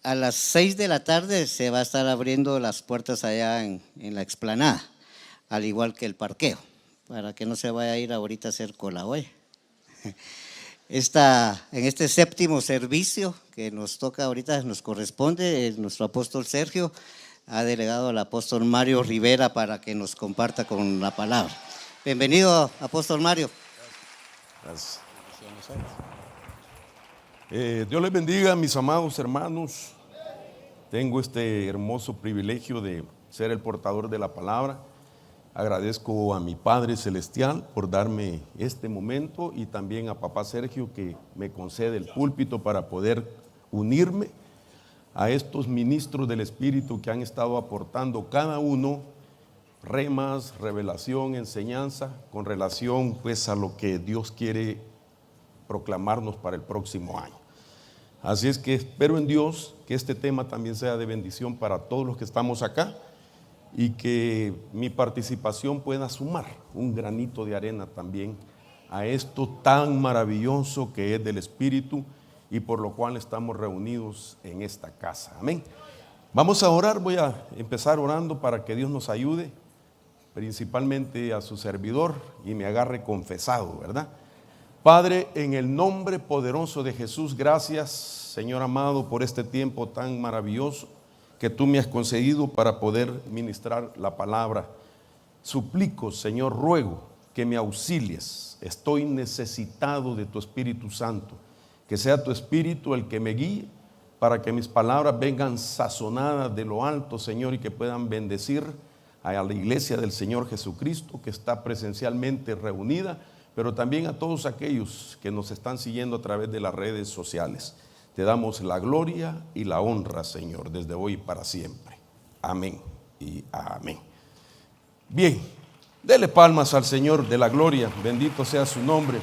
A las 6 de la tarde se va a estar abriendo las puertas allá en la explanada, al igual que el parqueo, para que no se vaya a ir ahorita a hacer cola hoy. En este séptimo servicio que nos toca ahorita, nos corresponde, nuestro apóstol Sergio ha delegado al apóstol Mario Rivera para que nos comparta con la palabra. Bienvenido, apóstol Mario. Gracias. Dios les bendiga, mis amados hermanos. Tengo este hermoso privilegio de ser el portador de la palabra. Agradezco a mi Padre Celestial por darme este momento y también a papá Sergio que me concede el púlpito para poder unirme a estos ministros del Espíritu que han estado aportando cada uno remas, revelación, enseñanza con relación pues a lo que Dios quiere proclamarnos para el próximo año. Así es que espero en Dios que este tema también sea de bendición para todos los que estamos acá y que mi participación pueda sumar un granito de arena también a esto tan maravilloso que es del Espíritu y por lo cual estamos reunidos en esta casa. Amén. Vamos a orar, voy a empezar orando para que Dios nos ayude, principalmente a su servidor y me agarre confesado, ¿verdad? Padre, en el nombre poderoso de Jesús, gracias, Señor amado, por este tiempo tan maravilloso que tú me has concedido para poder ministrar la palabra. Suplico, Señor, ruego que me auxilies. Estoy necesitado de tu Espíritu Santo. Que sea tu Espíritu el que me guíe para que mis palabras vengan sazonadas de lo alto, Señor, y que puedan bendecir a la iglesia del Señor Jesucristo que está presencialmente reunida, pero también a todos aquellos que nos están siguiendo a través de las redes sociales. Te damos la gloria y la honra, Señor, desde hoy y para siempre. Amén y amén. Bien, dele palmas al Señor de la gloria, bendito sea su nombre.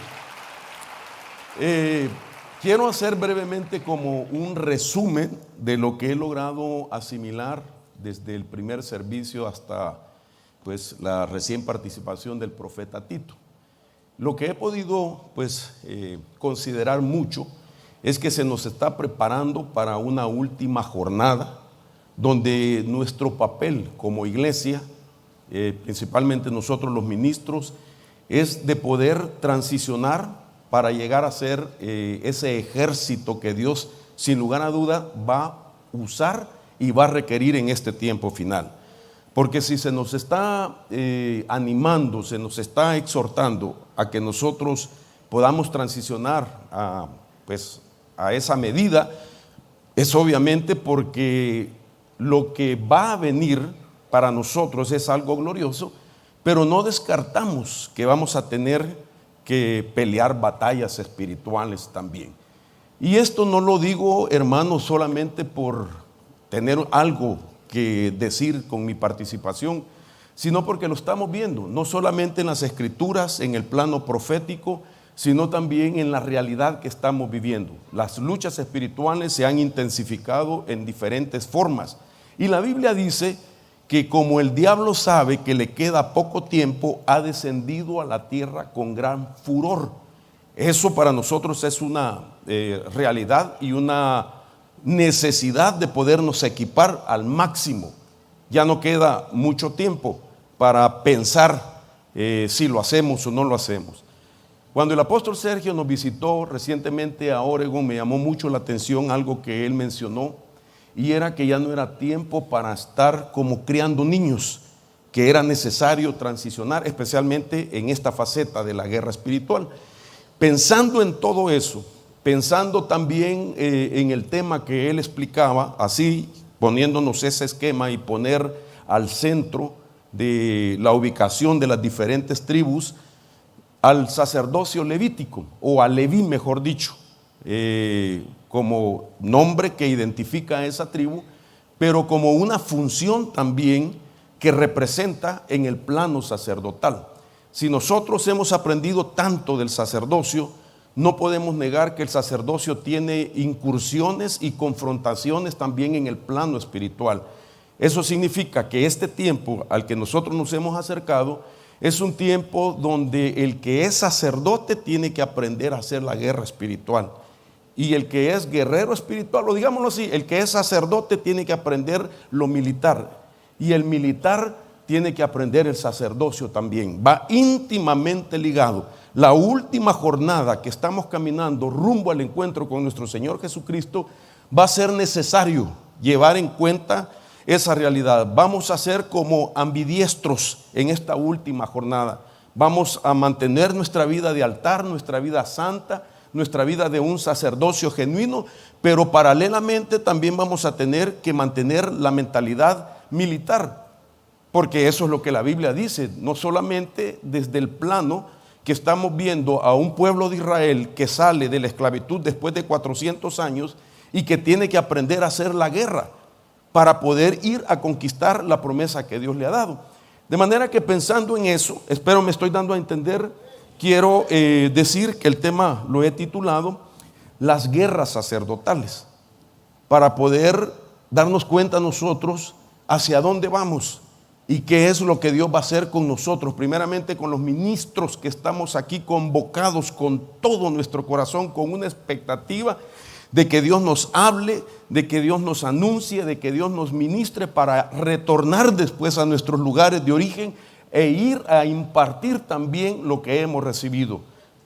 Quiero hacer brevemente como un resumen de lo que he logrado asimilar desde el primer servicio hasta pues la recién participación del profeta Tito. Lo que he podido considerar mucho es que se nos está preparando para una última jornada donde nuestro papel como iglesia, principalmente nosotros los ministros, es de poder transicionar para llegar a ser ese ejército que Dios sin lugar a duda va a usar y va a requerir en este tiempo final. Porque si se nos está animando, se nos está exhortando a que nosotros podamos transicionar a esa medida, es obviamente porque lo que va a venir para nosotros es algo glorioso, pero no descartamos que vamos a tener que pelear batallas espirituales también. Y esto no lo digo, hermanos, solamente por tener algo que decir con mi participación, sino porque lo estamos viendo, no solamente en las escrituras, en el plano profético, sino también en la realidad que estamos viviendo. Las luchas espirituales se han intensificado en diferentes formas. Y la Biblia dice que como el diablo sabe que le queda poco tiempo, ha descendido a la tierra con gran furor. Eso para nosotros es una realidad y una necesidad de podernos equipar al máximo. Ya no queda mucho tiempo para pensar si lo hacemos o no lo hacemos. Cuando el apóstol Sergio nos visitó recientemente a Oregon, me llamó mucho la atención algo que él mencionó, y era que ya no era tiempo para estar como criando niños, que era necesario transicionar, especialmente en esta faceta de la guerra espiritual. Pensando en todo eso, pensando también en el tema que él explicaba, así poniéndonos ese esquema y poner al centro de la ubicación de las diferentes tribus al sacerdocio levítico, o a Leví mejor dicho, como nombre que identifica a esa tribu, pero como una función también que representa en el plano sacerdotal. Si nosotros hemos aprendido tanto del sacerdocio, no podemos negar que el sacerdocio tiene incursiones y confrontaciones también en el plano espiritual. Eso significa que este tiempo al que nosotros nos hemos acercado es un tiempo donde el que es sacerdote tiene que aprender a hacer la guerra espiritual. y el que es guerrero espiritual, o digámoslo así, el que es sacerdote tiene que aprender lo militar, y el militar tiene que aprender el sacerdocio también. Va íntimamente ligado. La última jornada que estamos caminando rumbo al encuentro con nuestro Señor Jesucristo, va a ser necesario llevar en cuenta esa realidad. Vamos a ser como ambidiestros en esta última jornada. Vamos a mantener nuestra vida de altar, nuestra vida santa, nuestra vida de un sacerdocio genuino, pero paralelamente también vamos a tener que mantener la mentalidad militar, porque eso es lo que la Biblia dice, no solamente desde el plano que estamos viendo a un pueblo de Israel que sale de la esclavitud después de 400 años y que tiene que aprender a hacer la guerra para poder ir a conquistar la promesa que Dios le ha dado. De manera que pensando en eso, espero me estoy dando a entender, quiero decir que el tema lo he titulado Las guerras sacerdotales, para poder darnos cuenta nosotros hacia dónde vamos y qué es lo que Dios va a hacer con nosotros, primeramente con los ministros que estamos aquí convocados con todo nuestro corazón, con una expectativa de que Dios nos hable, de que Dios nos anuncie, de que Dios nos ministre para retornar después a nuestros lugares de origen e ir a impartir también lo que hemos recibido,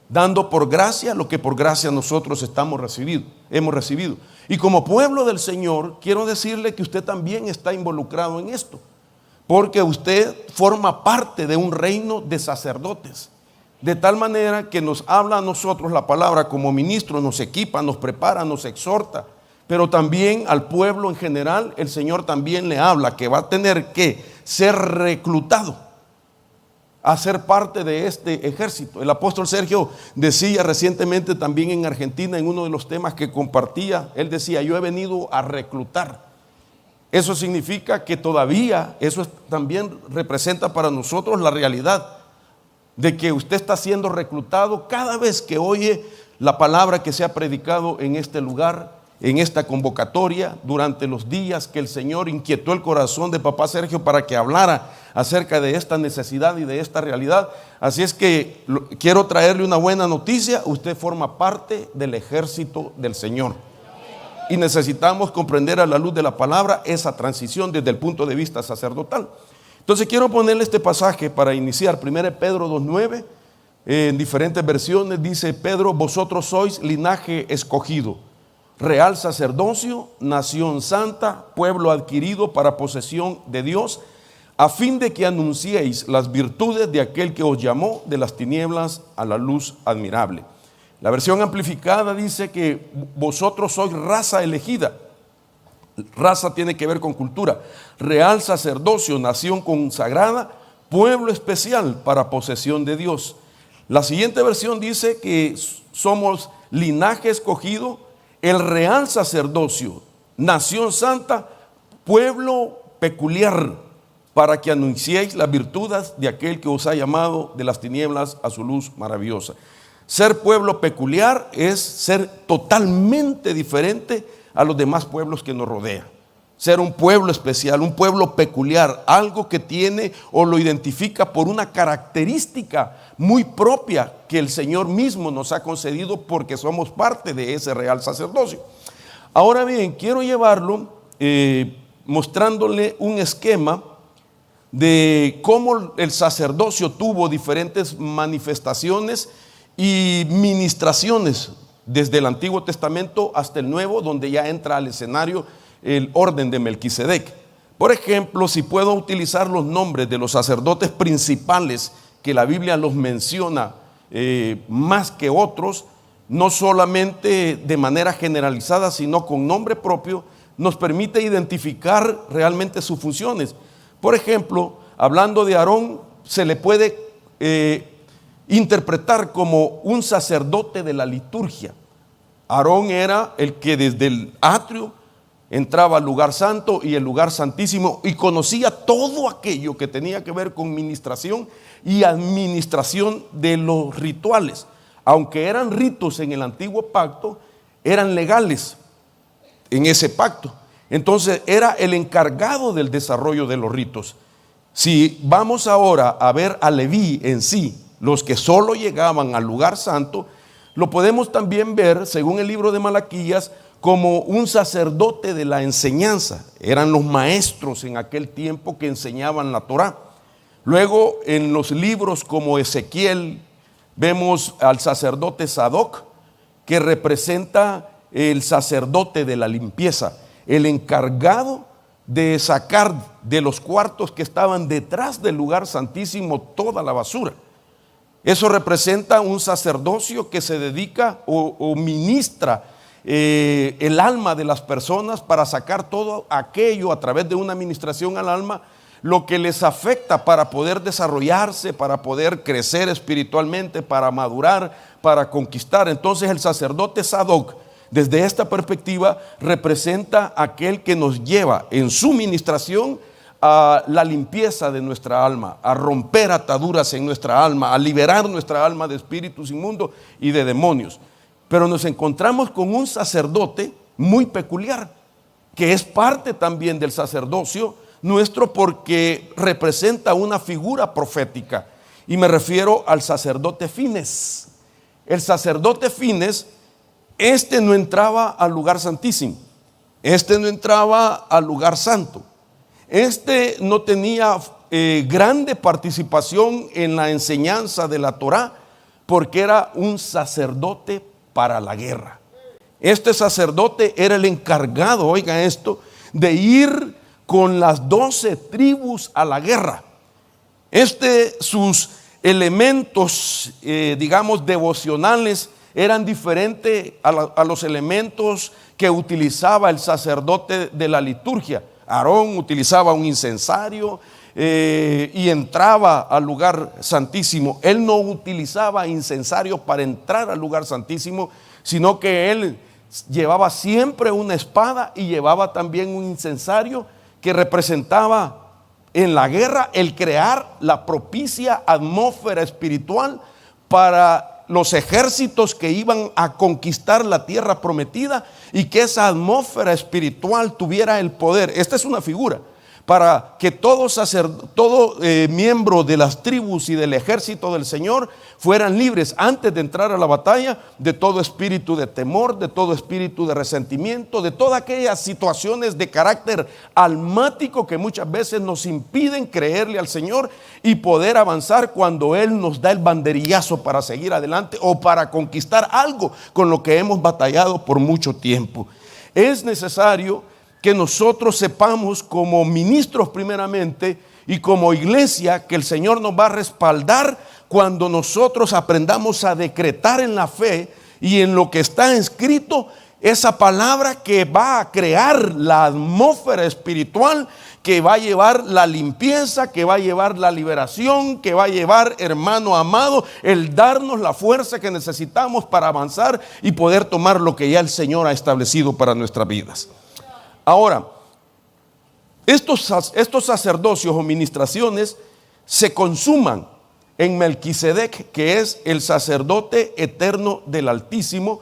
dando por gracia lo que por gracia nosotros hemos recibido. Y como pueblo del Señor, quiero decirle que usted también está involucrado en esto, porque usted forma parte de un reino de sacerdotes, de tal manera que nos habla a nosotros la palabra como ministro, nos equipa, nos prepara, nos exhorta, pero también al pueblo en general, el Señor también le habla que va a tener que ser reclutado a ser parte de este ejército. El apóstol Sergio decía recientemente también en Argentina, en uno de los temas que compartía, él decía: yo he venido a reclutar. Eso significa que todavía, también representa para nosotros la realidad de que usted está siendo reclutado cada vez que oye la palabra que se ha predicado en este lugar, en esta convocatoria, durante los días que el Señor inquietó el corazón de papá Sergio para que hablara acerca de esta necesidad y de esta realidad. Así es que quiero traerle una buena noticia: usted forma parte del ejército del Señor. Y necesitamos comprender a la luz de la palabra esa transición desde el punto de vista sacerdotal. Entonces quiero ponerle este pasaje para iniciar. 1 Pedro 2:9, en diferentes versiones dice: Pedro, vosotros sois linaje escogido, real sacerdocio, nación santa, pueblo adquirido para posesión de Dios, a fin de que anunciéis las virtudes de aquel que os llamó de las tinieblas a la luz admirable. La versión amplificada dice que vosotros sois raza elegida. Raza tiene que ver con cultura. Real sacerdocio, nación consagrada, pueblo especial para posesión de Dios. La siguiente versión dice que somos linaje escogido, el real sacerdocio, nación santa, pueblo peculiar, para que anunciéis las virtudes de aquel que os ha llamado de las tinieblas a su luz maravillosa. Ser pueblo peculiar es ser totalmente diferente a los demás pueblos que nos rodean. Ser un pueblo especial, un pueblo peculiar, algo que tiene o lo identifica por una característica muy propia que el Señor mismo nos ha concedido porque somos parte de ese real sacerdocio. Ahora bien, quiero llevarlo mostrándole un esquema de cómo el sacerdocio tuvo diferentes manifestaciones y ministraciones desde el Antiguo Testamento hasta el Nuevo, donde ya entra al escenario el orden de Melquisedec. Por ejemplo, si puedo utilizar los nombres de los sacerdotes principales que la Biblia los menciona más que otros, no solamente de manera generalizada, sino con nombre propio, nos permite identificar realmente sus funciones. Por ejemplo, hablando de Aarón, se le puede interpretar como un sacerdote de la liturgia. Aarón era el que desde el atrio entraba al lugar santo y el lugar santísimo y conocía todo aquello que tenía que ver con ministración y administración de los rituales. Aunque eran ritos en el antiguo pacto, eran legales en ese pacto. Entonces era el encargado del desarrollo de los ritos. Si vamos ahora a ver a Leví en sí, los que solo llegaban al lugar santo, lo podemos también ver, según el libro de Malaquías, como un sacerdote de la enseñanza. Eran los maestros en aquel tiempo que enseñaban la Torá. Luego, en los libros como Ezequiel, vemos al sacerdote Sadoc, que representa el sacerdote de la limpieza, el encargado de sacar de los cuartos que estaban detrás del lugar santísimo toda la basura. Eso representa un sacerdocio que se dedica o ministra el alma de las personas para sacar todo aquello a través de una administración al alma, lo que les afecta para poder desarrollarse, para poder crecer espiritualmente, para madurar, para conquistar. Entonces el sacerdote Sadoc, desde esta perspectiva, representa aquel que nos lleva en su ministración a la limpieza de nuestra alma, a romper ataduras en nuestra alma, a liberar nuestra alma de espíritus inmundos y de demonios. Pero nos encontramos con un sacerdote muy peculiar, que es parte también del sacerdocio nuestro porque representa una figura profética. Y me refiero al sacerdote Fines. El sacerdote Fines, no entraba al lugar santísimo, no entraba al lugar santo. No tenía grande participación en la enseñanza de la Torá porque era un sacerdote para la guerra. Este sacerdote era el encargado, oiga esto, de ir con las 12 tribus a la guerra. Sus elementos, digamos, devocionales eran diferentes a los elementos que utilizaba el sacerdote de la liturgia. Aarón utilizaba un incensario y entraba al lugar santísimo. Él no utilizaba incensario para entrar al lugar santísimo, sino que él llevaba siempre una espada y llevaba también un incensario que representaba en la guerra el crear la propicia atmósfera espiritual para los ejércitos que iban a conquistar la tierra prometida y que esa atmósfera espiritual tuviera el poder. Esta es una figura para que todo miembro de las tribus y del ejército del Señor fueran libres antes de entrar a la batalla de todo espíritu de temor, de todo espíritu de resentimiento, de todas aquellas situaciones de carácter almático que muchas veces nos impiden creerle al Señor y poder avanzar cuando Él nos da el banderillazo para seguir adelante o para conquistar algo con lo que hemos batallado por mucho tiempo. Es necesario que nosotros sepamos como ministros primeramente y como iglesia que el Señor nos va a respaldar cuando nosotros aprendamos a decretar en la fe y en lo que está escrito esa palabra que va a crear la atmósfera espiritual, que va a llevar la limpieza, que va a llevar la liberación, que va a llevar, hermano amado, el darnos la fuerza que necesitamos para avanzar y poder tomar lo que ya el Señor ha establecido para nuestras vidas. Ahora, estos sacerdocios o ministraciones se consuman en Melquisedec, que es el sacerdote eterno del Altísimo,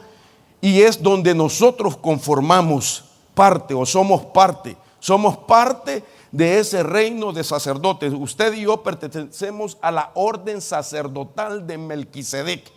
y es donde nosotros conformamos parte o somos parte de ese reino de sacerdotes. Usted y yo pertenecemos a la orden sacerdotal de Melquisedec.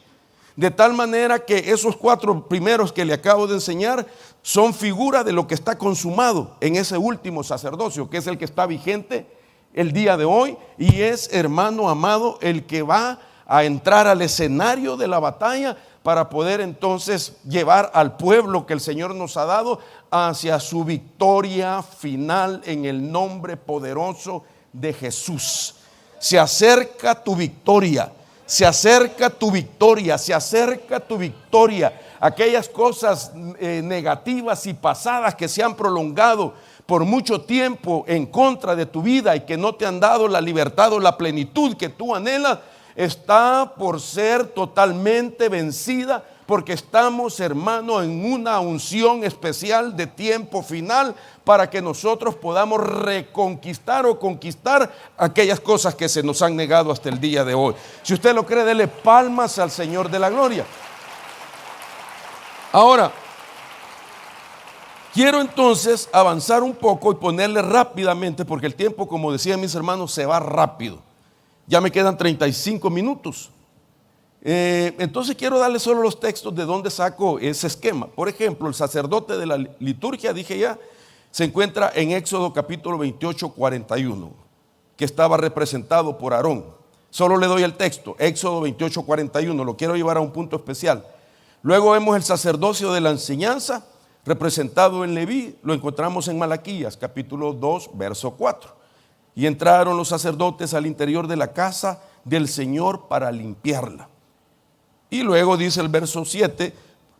De tal manera que esos 4 primeros que le acabo de enseñar son figura de lo que está consumado en ese último sacerdocio, que es el que está vigente el día de hoy y es, hermano amado, el que va a entrar al escenario de la batalla para poder entonces llevar al pueblo que el Señor nos ha dado hacia su victoria final en el nombre poderoso de Jesús. Se acerca tu victoria. Se acerca tu victoria, se acerca tu victoria. Aquellas cosas negativas y pasadas que se han prolongado por mucho tiempo en contra de tu vida y que no te han dado la libertad o la plenitud que tú anhelas, está por ser totalmente vencida, porque estamos, hermano, en una unción especial de tiempo final para que nosotros podamos reconquistar o conquistar aquellas cosas que se nos han negado hasta el día de hoy. Si usted lo cree, dele palmas al Señor de la gloria. Ahora, quiero entonces avanzar un poco y ponerle rápidamente, porque el tiempo, como decían mis hermanos, se va rápido. Ya me quedan 35 minutos. Entonces quiero darles solo los textos de donde saco ese esquema. Por ejemplo, el sacerdote de la liturgia, dije ya, se encuentra en Éxodo capítulo 28, 41, que estaba representado por Aarón. Solo le doy el texto, Éxodo 28, 41, lo quiero llevar a un punto especial. Luego vemos el sacerdocio de la enseñanza, representado en Leví, lo encontramos en Malaquías capítulo 2, verso 4. Y entraron los sacerdotes al interior de la casa del Señor para limpiarla. Y luego dice el verso 7,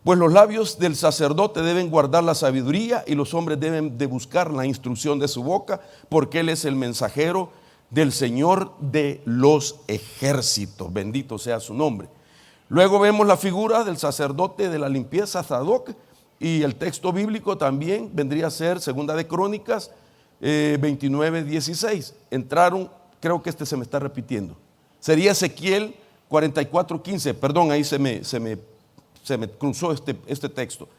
pues los labios del sacerdote deben guardar la sabiduría y los hombres deben de buscar la instrucción de su boca, porque él es el mensajero del Señor de los ejércitos. Bendito sea su nombre. Luego vemos la figura del sacerdote de la limpieza, Sadoc, y el texto bíblico también vendría a ser Segunda de Crónicas 29, 16. Entraron, creo que este se me está repitiendo, sería Ezequiel 44, 15, perdón, ahí se me cruzó este texto.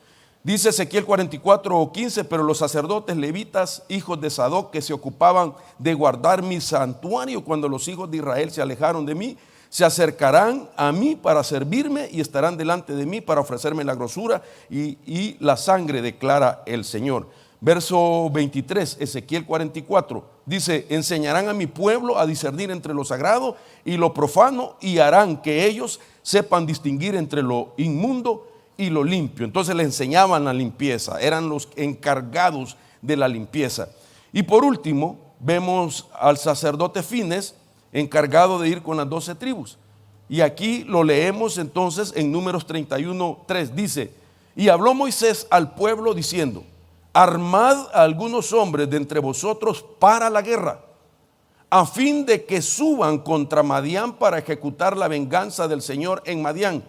Dice Ezequiel 44, 15, pero los sacerdotes levitas, hijos de Sadoc, que se ocupaban de guardar mi santuario cuando los hijos de Israel se alejaron de mí, se acercarán a mí para servirme y estarán delante de mí para ofrecerme la grosura y la sangre, declara el Señor. Verso 23, Ezequiel 44, dice, enseñarán a mi pueblo a discernir entre lo sagrado y lo profano y harán que ellos sepan distinguir entre lo inmundo y lo limpio. Entonces le enseñaban la limpieza, eran los encargados de la limpieza. Y por último, vemos al sacerdote Fines, encargado de ir con las 12 tribus. Y aquí lo leemos entonces en Números 31, 3, dice, y habló Moisés al pueblo diciendo, armad a algunos hombres de entre vosotros para la guerra, a fin de que suban contra Madián para ejecutar la venganza del Señor en Madián.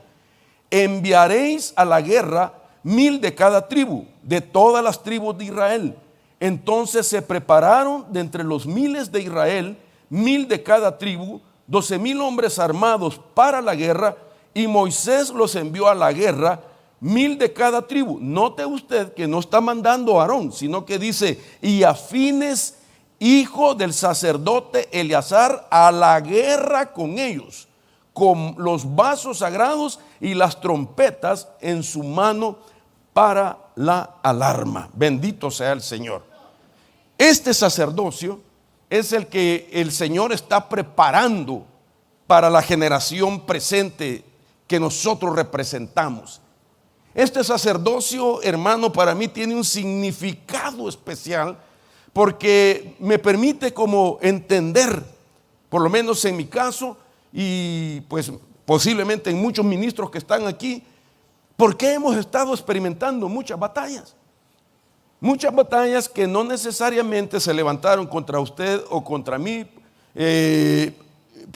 Enviaréis a la guerra 1000 de cada tribu, de todas las tribus de Israel. Entonces se prepararon de entre los miles de Israel, 1000 de cada tribu, 12,000 hombres armados para la guerra, y Moisés los envió a la guerra, 1000 de cada tribu. Note usted que no está mandando a Aarón, sino que dice, y a Fines, hijo del sacerdote Eleazar, a la guerra con ellos, con los vasos sagrados y las trompetas en su mano para la alarma. Bendito sea el Señor. Este sacerdocio es el que el Señor está preparando para la generación presente que nosotros representamos. Este sacerdocio, hermano, para mí tiene un significado especial porque me permite como entender, por lo menos en mi caso, y pues posiblemente en muchos ministros que están aquí, por qué hemos estado experimentando muchas batallas. Muchas batallas que no necesariamente se levantaron contra usted o contra mí,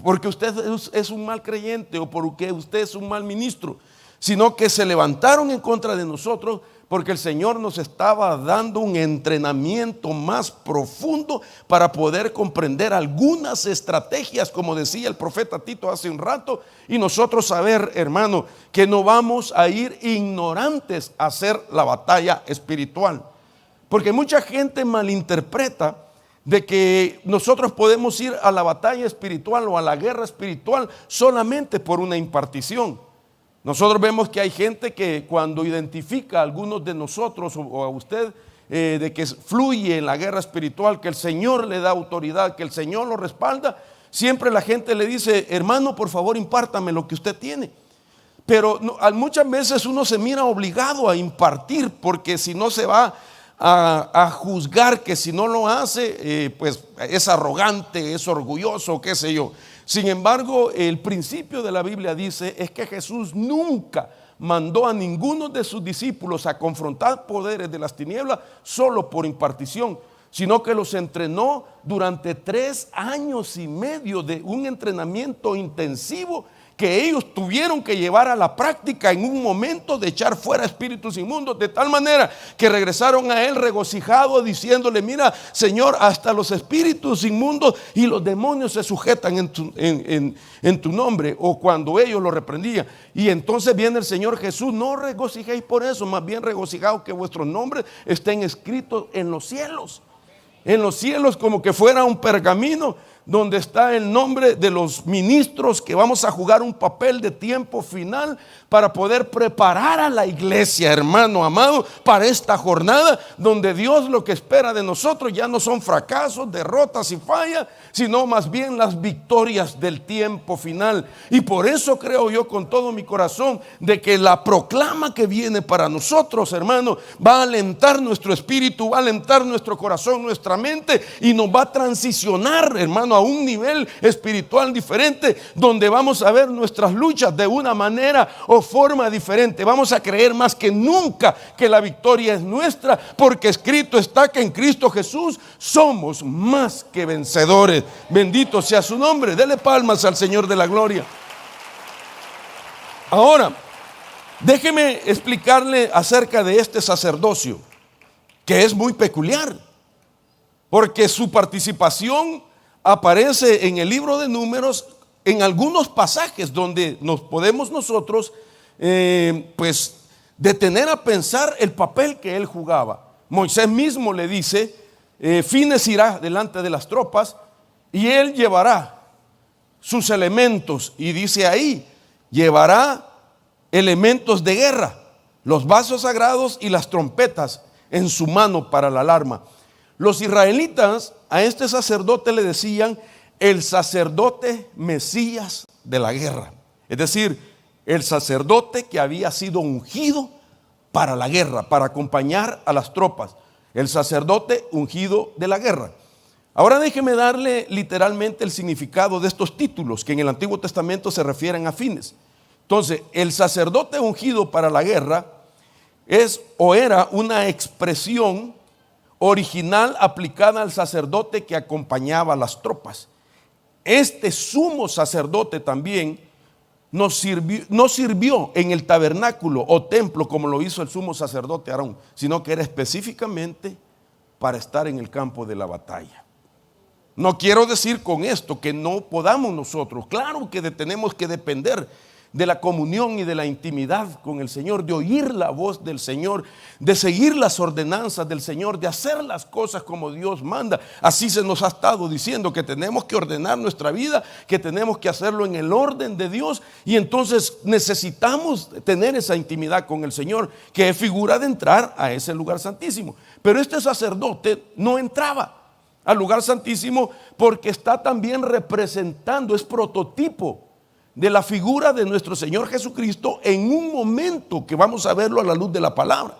porque usted es un mal creyente o porque usted es un mal ministro, sino que se levantaron en contra de nosotros porque el Señor nos estaba dando un entrenamiento más profundo para poder comprender algunas estrategias, como decía el profeta Tito hace un rato, y nosotros saber, hermano, que no vamos a ir ignorantes a hacer la batalla espiritual. Porque mucha gente malinterpreta de que nosotros podemos ir a la batalla espiritual o a la guerra espiritual solamente por una impartición. Nosotros vemos que hay gente que cuando identifica a algunos de nosotros o a usted de que fluye en la guerra espiritual, que el Señor le da autoridad, que el Señor lo respalda, siempre la gente le dice, hermano, por favor impártame lo que usted tiene. Pero muchas veces uno se mira obligado a impartir porque si no se va a juzgar que si no lo hace, pues es arrogante, es orgulloso, qué sé yo. Sin embargo, el principio de la Biblia dice es que Jesús nunca mandó a ninguno de sus discípulos a confrontar poderes de las tinieblas solo por impartición, sino que los entrenó durante 3 años y medio de un entrenamiento intensivo que ellos tuvieron que llevar a la práctica en un momento de echar fuera espíritus inmundos, de tal manera que regresaron a él regocijados diciéndole, mira Señor, hasta los espíritus inmundos y los demonios se sujetan en tu nombre, o cuando ellos lo reprendían. Y entonces viene el Señor Jesús, no regocijéis por eso, más bien regocijaos que vuestros nombres estén escritos en los cielos. En los cielos, como que fuera un pergamino donde está el nombre de los ministros que vamos a jugar un papel de tiempo final para poder preparar a la iglesia, hermano amado, para esta jornada donde Dios lo que espera de nosotros ya no son fracasos, derrotas y fallas, sino más bien las victorias del tiempo final. Y por eso creo yo con todo mi corazón de que la proclama que viene para nosotros, hermano, va a alentar nuestro espíritu, va a alentar nuestro corazón, nuestra mente, y nos va a transicionar, hermano, a un nivel espiritual diferente, donde vamos a ver nuestras luchas de una manera o forma diferente. Vamos a creer más que nunca que la victoria es nuestra, porque escrito está que en Cristo Jesús somos más que vencedores. Bendito sea su nombre. Dele palmas al Señor de la gloria. Ahora, déjeme explicarle acerca de este sacerdocio, que es muy peculiar, porque su participación aparece en el libro de Números en algunos pasajes donde nos podemos nosotros pues detener a pensar el papel que él jugaba. Moisés mismo le dice, Fines irá delante de las tropas y él llevará sus elementos, y dice ahí, llevará elementos de guerra, los vasos sagrados y las trompetas en su mano para la alarma. Los israelitas a este sacerdote le decían el sacerdote Mesías de la guerra, es decir, el sacerdote que había sido ungido para la guerra, para acompañar a las tropas, el sacerdote ungido de la guerra. Ahora déjeme darle literalmente el significado de estos títulos que en el Antiguo Testamento se refieren a fines. Entonces, el sacerdote ungido para la guerra es o era una expresión original aplicada al sacerdote que acompañaba a las tropas. Este sumo sacerdote también no sirvió en el tabernáculo o templo como lo hizo el sumo sacerdote Aarón, sino que era específicamente para estar en el campo de la batalla. No quiero decir con esto que no podamos nosotros, claro que tenemos que depender de la comunión y de la intimidad con el Señor, de oír la voz del Señor, de seguir las ordenanzas del Señor, de hacer las cosas como Dios manda. Así se nos ha estado diciendo que tenemos que ordenar nuestra vida, que tenemos que hacerlo en el orden de Dios, y entonces necesitamos tener esa intimidad con el Señor, que es figura de entrar a ese lugar santísimo. Pero este sacerdote no entraba al lugar santísimo porque está también representando, es prototipo de la figura de nuestro Señor Jesucristo en un momento que vamos a verlo a la luz de la palabra,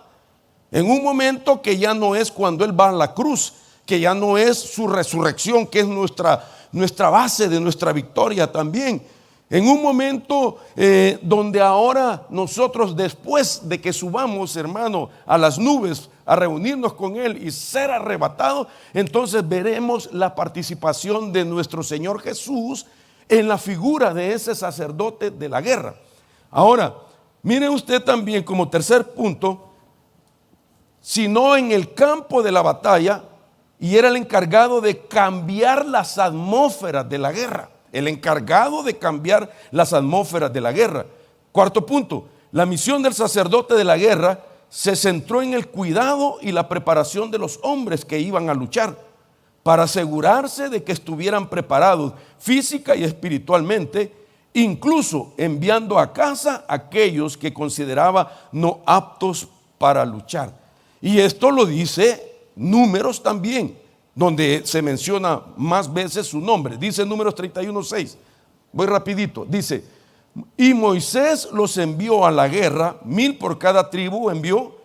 en un momento que ya no es cuando Él va a la cruz, que ya no es su resurrección, que es nuestra base de nuestra victoria también, en un momento donde ahora nosotros, después de que subamos, hermano, a las nubes a reunirnos con Él y ser arrebatados, entonces veremos la participación de nuestro Señor Jesús en la figura de ese sacerdote de la guerra. Ahora, mire usted también como tercer punto, sino en el campo de la batalla, y era el encargado de cambiar las atmósferas de la guerra, el encargado de cambiar las atmósferas de la guerra. Cuarto punto, la misión del sacerdote de la guerra se centró en el cuidado y la preparación de los hombres que iban a luchar, para asegurarse de que estuvieran preparados física y espiritualmente, incluso enviando a casa a aquellos que consideraba no aptos para luchar. Y esto lo dice Números también, donde se menciona más veces su nombre. Dice Números 31:6, voy rapidito, dice, y Moisés los envió a la guerra, 1000 por cada tribu envió,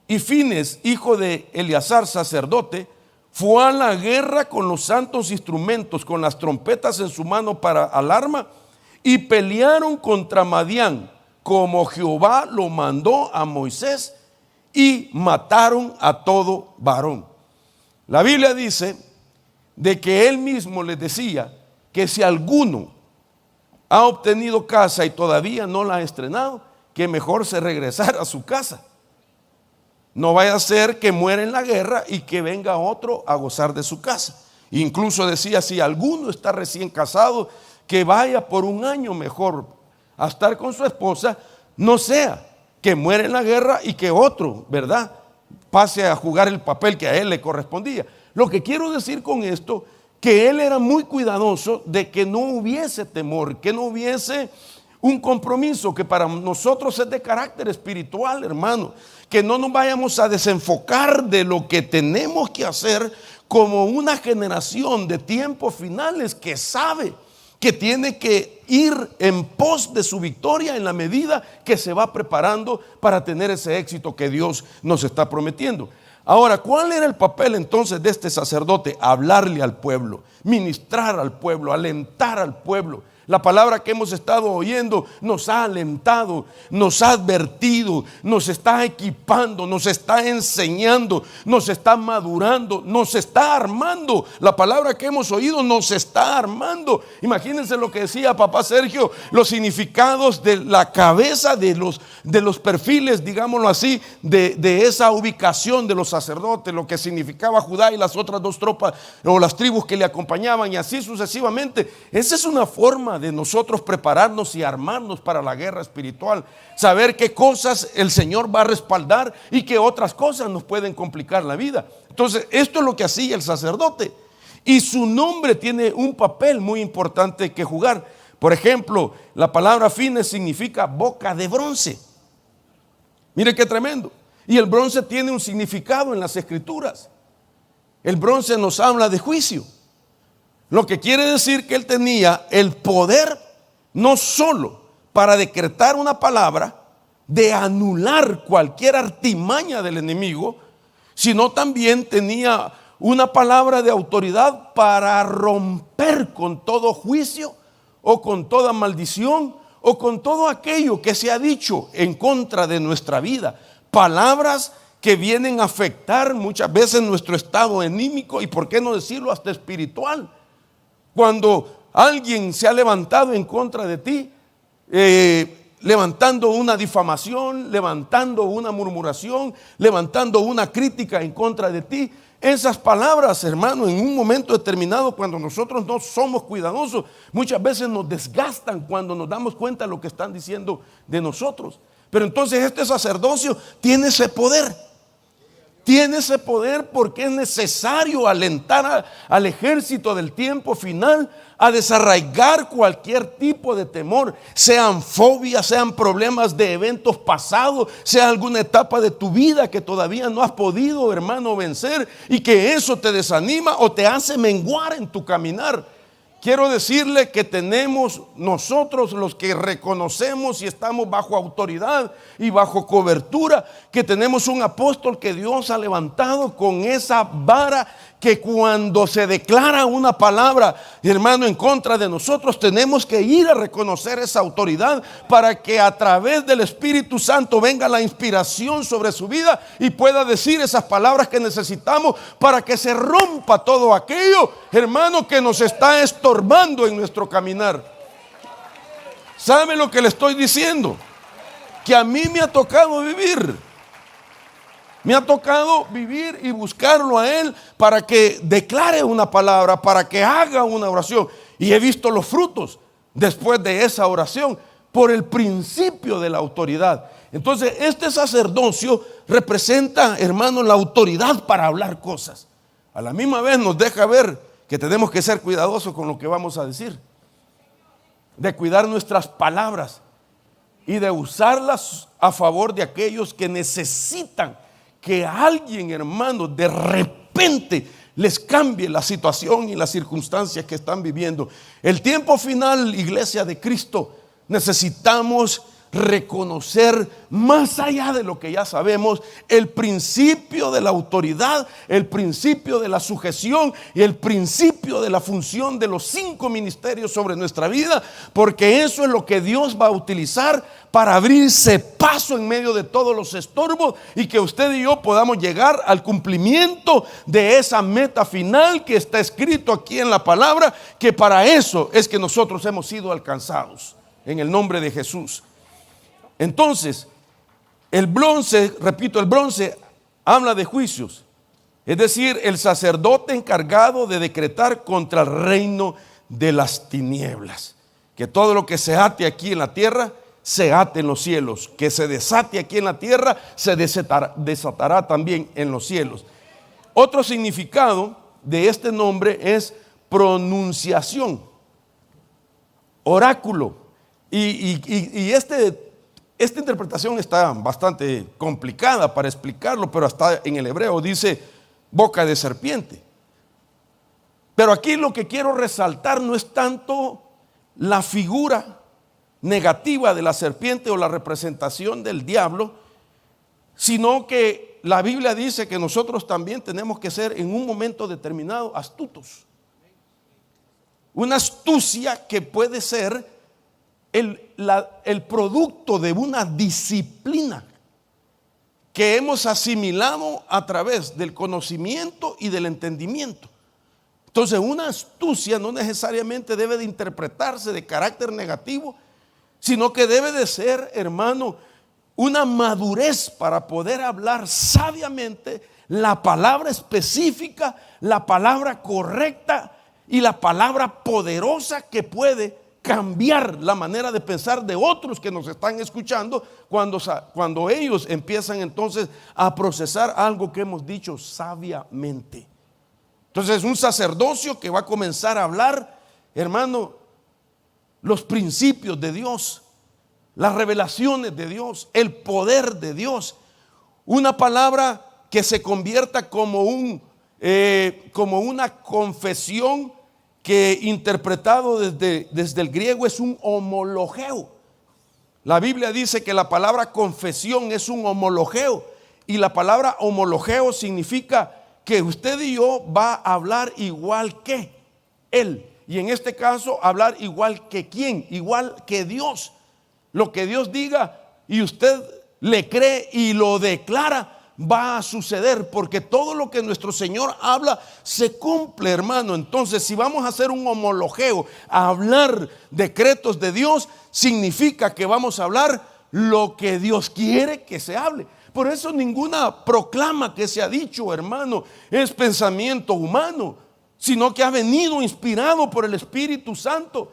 y Fines, hijo de Eleazar, sacerdote, fue a la guerra con los santos instrumentos, con las trompetas en su mano para alarma, y pelearon contra Madián, como Jehová lo mandó a Moisés, y mataron a todo varón. La Biblia dice de que él mismo les decía que si alguno ha obtenido casa y todavía no la ha estrenado, que mejor se regresara a su casa. No vaya a ser que muera en la guerra y que venga otro a gozar de su casa. Incluso decía, si alguno está recién casado, que vaya por un año mejor a estar con su esposa, no sea que muera en la guerra y que otro, ¿verdad?, pase a jugar el papel que a él le correspondía. Lo que quiero decir con esto, que él era muy cuidadoso de que no hubiese temor, que no hubiese un compromiso que para nosotros es de carácter espiritual, hermano, que no nos vayamos a desenfocar de lo que tenemos que hacer como una generación de tiempos finales que sabe que tiene que ir en pos de su victoria en la medida que se va preparando para tener ese éxito que Dios nos está prometiendo. Ahora, ¿cuál era el papel entonces de este sacerdote? Hablarle al pueblo, ministrar al pueblo, alentar al pueblo. La palabra que hemos estado oyendo nos ha alentado, nos ha advertido, nos está equipando, nos está enseñando, nos está madurando, nos está armando. La palabra que hemos oído nos está armando. Imagínense lo que decía papá Sergio, los significados de la cabeza de los perfiles, digámoslo así, de esa ubicación de los sacerdotes, lo que significaba Judá y las otras dos tropas o las tribus que le acompañaban y así sucesivamente. Esa es una forma de nosotros prepararnos y armarnos para la guerra espiritual, saber qué cosas el Señor va a respaldar y qué otras cosas nos pueden complicar la vida. Entonces, esto es lo que hacía el sacerdote, y su nombre tiene un papel muy importante que jugar. Por ejemplo, la palabra fines significa boca de bronce. Mire qué tremendo. Y el bronce tiene un significado en las escrituras. El bronce nos habla de juicio. Lo que quiere decir que él tenía el poder no solo para decretar una palabra, de anular cualquier artimaña del enemigo, sino también tenía una palabra de autoridad para romper con todo juicio o con toda maldición o con todo aquello que se ha dicho en contra de nuestra vida. Palabras que vienen a afectar muchas veces nuestro estado anímico y, por qué no decirlo, hasta espiritual. Cuando alguien se ha levantado en contra de ti, levantando una difamación, levantando una murmuración, levantando una crítica en contra de ti, esas palabras, hermano, en un momento determinado, cuando nosotros no somos cuidadosos, muchas veces nos desgastan cuando nos damos cuenta de lo que están diciendo de nosotros. Pero entonces este sacerdocio tiene ese poder. Tiene ese poder porque es necesario alentar al ejército del tiempo final a desarraigar cualquier tipo de temor, sean fobias, sean problemas de eventos pasados, sea alguna etapa de tu vida que todavía no has podido, hermano, vencer, y que eso te desanima o te hace menguar en tu caminar. Quiero decirle que tenemos nosotros, los que reconocemos y estamos bajo autoridad y bajo cobertura, que tenemos un apóstol que Dios ha levantado con esa vara, que cuando se declara una palabra, hermano, en contra de nosotros, tenemos que ir a reconocer esa autoridad para que a través del Espíritu Santo venga la inspiración sobre su vida y pueda decir esas palabras que necesitamos para que se rompa todo aquello, hermano, que nos está estorbando en nuestro caminar. ¿Sabe lo que le estoy diciendo? Que a mí me ha tocado vivir. Me ha tocado vivir y buscarlo a Él para que declare una palabra, para que haga una oración. Y he visto los frutos después de esa oración por el principio de la autoridad. Entonces, este sacerdocio representa, hermano, la autoridad para hablar cosas. A la misma vez nos deja ver que tenemos que ser cuidadosos con lo que vamos a decir, de cuidar nuestras palabras y de usarlas a favor de aquellos que necesitan que alguien, hermano, de repente les cambie la situación y las circunstancias que están viviendo. El tiempo final, iglesia de Cristo, necesitamos reconocer, más allá de lo que ya sabemos, el principio de la autoridad, el principio de la sujeción y el principio de la función de los 5 ministerios sobre nuestra vida, porque eso es lo que Dios va a utilizar para abrirse paso en medio de todos los estorbos y que usted y yo podamos llegar al cumplimiento de esa meta final que está escrito aquí en la palabra, que para eso es que nosotros hemos sido alcanzados en el nombre de Jesús. Entonces, el bronce, repito, el bronce habla de juicios, es decir, el sacerdote encargado de decretar contra el reino de las tinieblas, que todo lo que se ate aquí en la tierra se ate en los cielos, que se desate aquí en la tierra se desatará también en los cielos. Otro significado de este nombre es pronunciación, oráculo. Y esta interpretación está bastante complicada para explicarlo, pero hasta en el hebreo dice boca de serpiente. Pero aquí lo que quiero resaltar no es tanto la figura negativa de la serpiente o la representación del diablo, sino que la Biblia dice que nosotros también tenemos que ser en un momento determinado astutos. Una astucia que puede ser el producto de una disciplina que hemos asimilado a través del conocimiento y del entendimiento. Entonces, una astucia no necesariamente debe de interpretarse de carácter negativo, sino que debe de ser, hermano, una madurez para poder hablar sabiamente la palabra específica, la palabra correcta y la palabra poderosa que puede cambiar la manera de pensar de otros que nos están escuchando cuando ellos empiezan entonces a procesar algo que hemos dicho sabiamente. Entonces, un sacerdocio que va a comenzar a hablar, hermano, los principios de Dios, las revelaciones de Dios, el poder de Dios. Una palabra que se convierta como una confesión que interpretado desde el griego es un homologeo. La Biblia dice que la palabra confesión es un homologeo, y la palabra homologeo significa que usted y yo va a hablar igual que Él. Y en este caso, hablar igual que ¿quién? Igual que Dios. Lo que Dios diga y usted le cree y lo declara, va a suceder, porque todo lo que nuestro Señor habla se cumple, hermano. Entonces, si vamos a hacer un homologeo, a hablar decretos de Dios, significa que vamos a hablar lo que Dios quiere que se hable. Por eso ninguna proclama que se ha dicho, hermano, es pensamiento humano, sino que ha venido inspirado por el Espíritu Santo.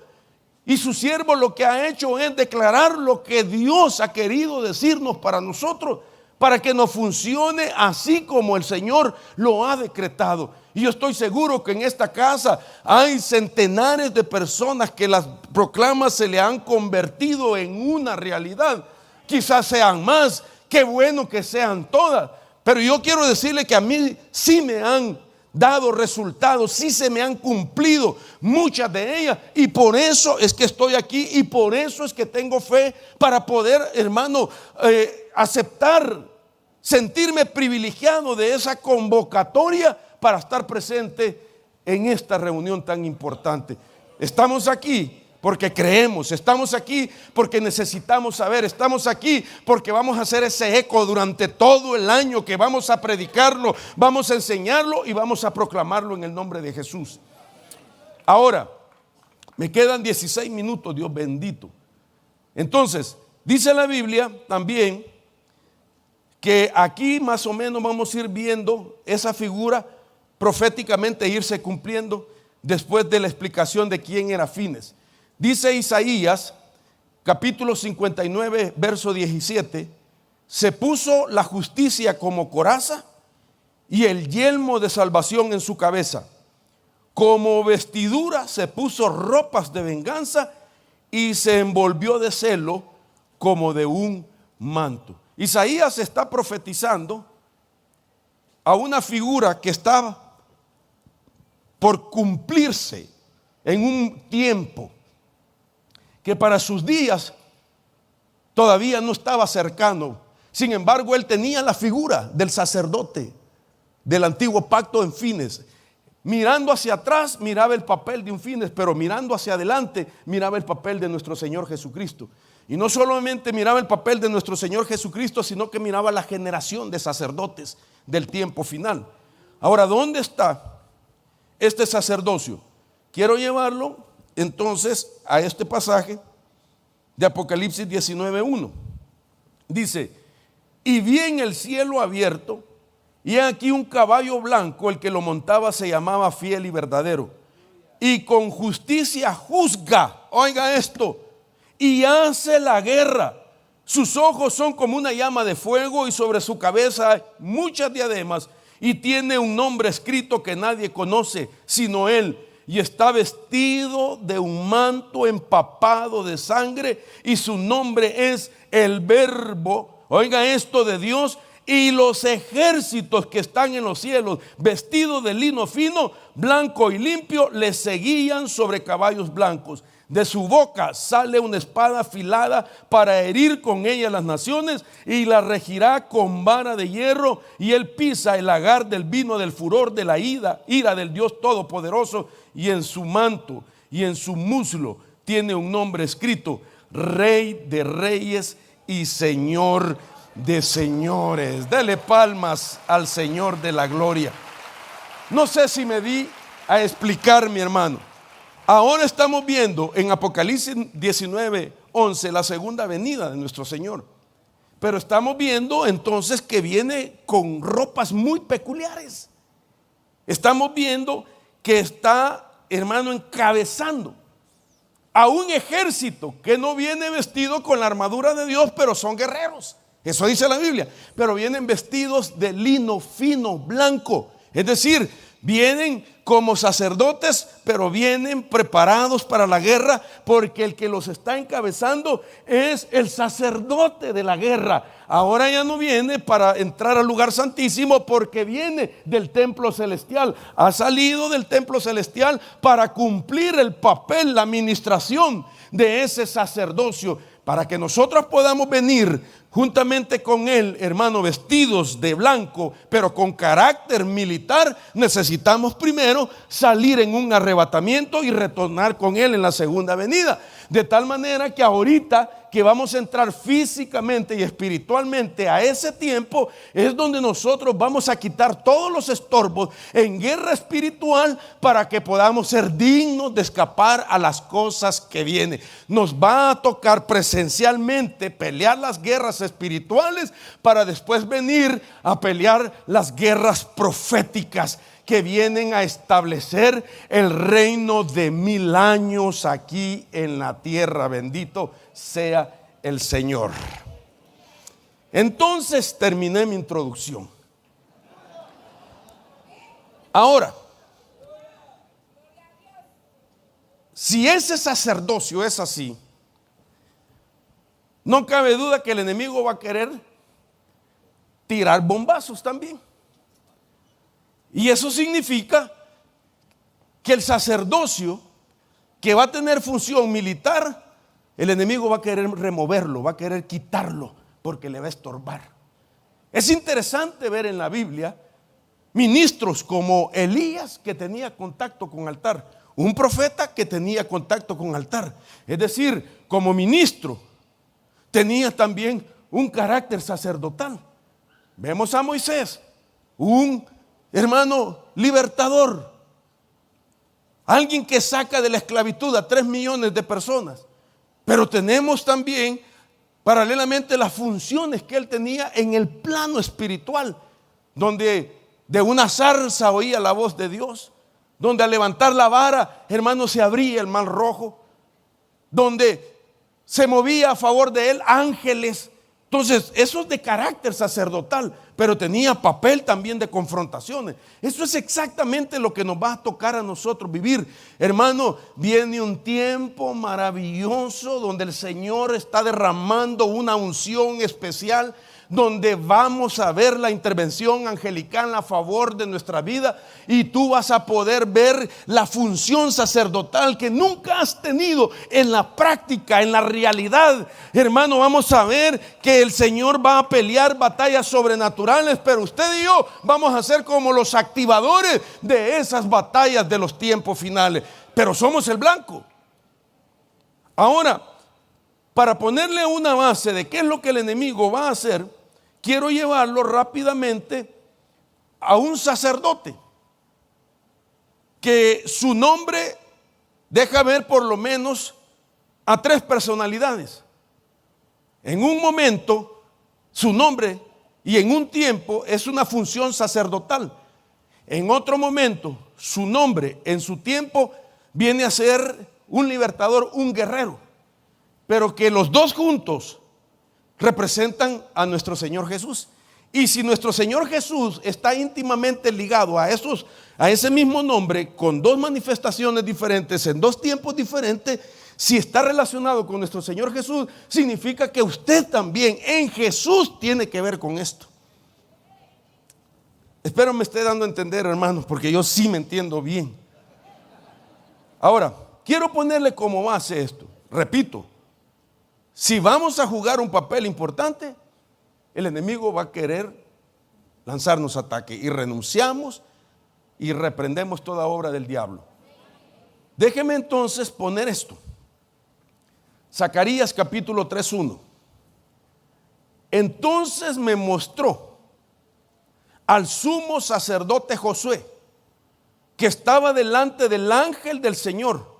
Y su siervo lo que ha hecho es declarar lo que Dios ha querido decirnos para nosotros, para que nos funcione así como el Señor lo ha decretado. Y yo estoy seguro que en esta casa hay centenares de personas que las proclamas se le han convertido en una realidad. Quizás sean más, qué bueno que sean todas, pero yo quiero decirle que a mí sí me han dado resultados, sí se me han cumplido muchas de ellas, y por eso es que estoy aquí, y por eso es que tengo fe para poder, hermano, aceptar, sentirme privilegiado de esa convocatoria para estar presente en esta reunión tan importante. Estamos aquí porque creemos, estamos aquí porque necesitamos saber, estamos aquí porque vamos a hacer ese eco durante todo el año, que vamos a predicarlo, vamos a enseñarlo y vamos a proclamarlo en el nombre de Jesús. Ahora, me quedan 16 minutos, Dios bendito. Entonces, dice la Biblia también que aquí más o menos vamos a ir viendo esa figura proféticamente irse cumpliendo después de la explicación de quién era Fines. Dice Isaías, capítulo 59, verso 17, se puso la justicia como coraza y el yelmo de salvación en su cabeza. Como vestidura se puso ropas de venganza y se envolvió de celo como de un manto. Isaías está profetizando a una figura que estaba por cumplirse en un tiempo que para sus días todavía no estaba cercano. Sin embargo, él tenía la figura del sacerdote del antiguo pacto en Fines. Mirando hacia atrás miraba el papel de un Fines, pero mirando hacia adelante miraba el papel de nuestro Señor Jesucristo. Y no solamente miraba el papel de nuestro Señor Jesucristo, sino que miraba la generación de sacerdotes del tiempo final. Ahora, ¿dónde está este sacerdocio? Quiero llevarlo entonces a este pasaje de Apocalipsis 19:1. Dice: y vi en el cielo abierto, y aquí un caballo blanco, el que lo montaba se llamaba Fiel y Verdadero, y con justicia juzga, oiga esto, y hace la guerra. Sus ojos son como una llama de fuego, y sobre su cabeza hay muchas diademas, y tiene un nombre escrito que nadie conoce sino él. y está vestido de un manto empapado de sangre, y su nombre es el Verbo. Oiga esto de Dios. Y los ejércitos que están en los cielos, vestidos de lino fino, blanco y limpio, le seguían sobre caballos blancos. De su boca sale una espada afilada para herir con ella las naciones, y la regirá con vara de hierro. Y él pisa el lagar del vino del furor de la ira del Dios Todopoderoso. Y en su manto y en su muslo tiene un nombre escrito: Rey de Reyes y Señor de señores. Dele palmas al Señor de la gloria. No sé si me di a explicar, mi hermano. Ahora estamos viendo en Apocalipsis 19:11 la segunda venida de nuestro Señor. Pero estamos viendo entonces que viene con ropas muy peculiares. Estamos viendo que está, hermano, encabezando a un ejército que no viene vestido con la armadura de Dios, pero son guerreros. Eso dice la Biblia. Pero vienen vestidos de lino fino, blanco. Es decir, vienen como sacerdotes, pero vienen preparados para la guerra, porque el que los está encabezando es el sacerdote de la guerra. Ahora ya no viene para entrar al lugar santísimo, porque viene del templo celestial. Ha salido del templo celestial para cumplir el papel, la administración de ese sacerdocio, para que nosotros podamos venir juntamente con él, hermano, vestidos de blanco, pero con carácter militar. Necesitamos primero salir en un arrebatamiento y retornar con él en la segunda venida. De tal manera que ahorita que vamos a entrar físicamente y espiritualmente a ese tiempo, es donde nosotros vamos a quitar todos los estorbos en guerra espiritual, para que podamos ser dignos de escapar a las cosas que vienen. Nos va a tocar presencialmente pelear las guerras espirituales, para después venir a pelear las guerras proféticas que vienen a establecer el reino de 1000 años aquí en la tierra. Bendito sea el Señor. Entonces terminé mi introducción. Ahora, si ese sacerdocio es así, no cabe duda que el enemigo va a querer tirar bombazos también. Y eso significa que el sacerdocio, que va a tener función militar, el enemigo va a querer removerlo, va a querer quitarlo, porque le va a estorbar. Es interesante ver en la Biblia ministros como Elías, que tenía contacto con altar, un profeta que tenía contacto con altar. Es decir, como ministro tenía también un carácter sacerdotal. Vemos a Moisés, un hermano libertador, alguien que saca de la esclavitud a 3 millones de personas. Pero tenemos también paralelamente las funciones que él tenía en el plano espiritual, donde de una zarza oía la voz de Dios, donde al levantar la vara, hermano, se abría el mar rojo, donde se movía a favor de él ángeles. Entonces, eso es de carácter sacerdotal, pero tenía papel también de confrontaciones. Eso es exactamente lo que nos va a tocar a nosotros vivir. Hermano, viene un tiempo maravilloso donde el Señor está derramando una unción especial, donde vamos a ver la intervención angelical a favor de nuestra vida, y tú vas a poder ver la función sacerdotal que nunca has tenido en la práctica, en la realidad. Hermano, vamos a ver que el Señor va a pelear batallas sobrenaturales, pero usted y yo vamos a ser como los activadores de esas batallas de los tiempos finales, pero somos el blanco. Ahora, para ponerle una base de qué es lo que el enemigo va a hacer, quiero llevarlo rápidamente a un sacerdote que su nombre deja ver por lo menos a 3 personalidades. En un momento, su nombre, y en un tiempo, es una función sacerdotal. En otro momento, su nombre, en su tiempo, viene a ser un libertador, un guerrero. Pero que los dos juntos representan a nuestro Señor Jesús. Y si nuestro Señor Jesús está íntimamente ligado a ese mismo nombre, con dos manifestaciones diferentes, en dos tiempos diferentes, si está relacionado con nuestro Señor Jesús, significa que usted también en Jesús tiene que ver con esto. Espero me esté dando a entender, hermanos, porque yo sí me entiendo bien. Ahora, quiero ponerle como base esto. Repito, si vamos a jugar un papel importante, el enemigo va a querer lanzarnos ataque y renunciamos y reprendemos toda obra del diablo. Déjeme entonces poner esto. Zacarías capítulo 3:1. Entonces me mostró al sumo sacerdote Josué, que estaba delante del ángel del Señor.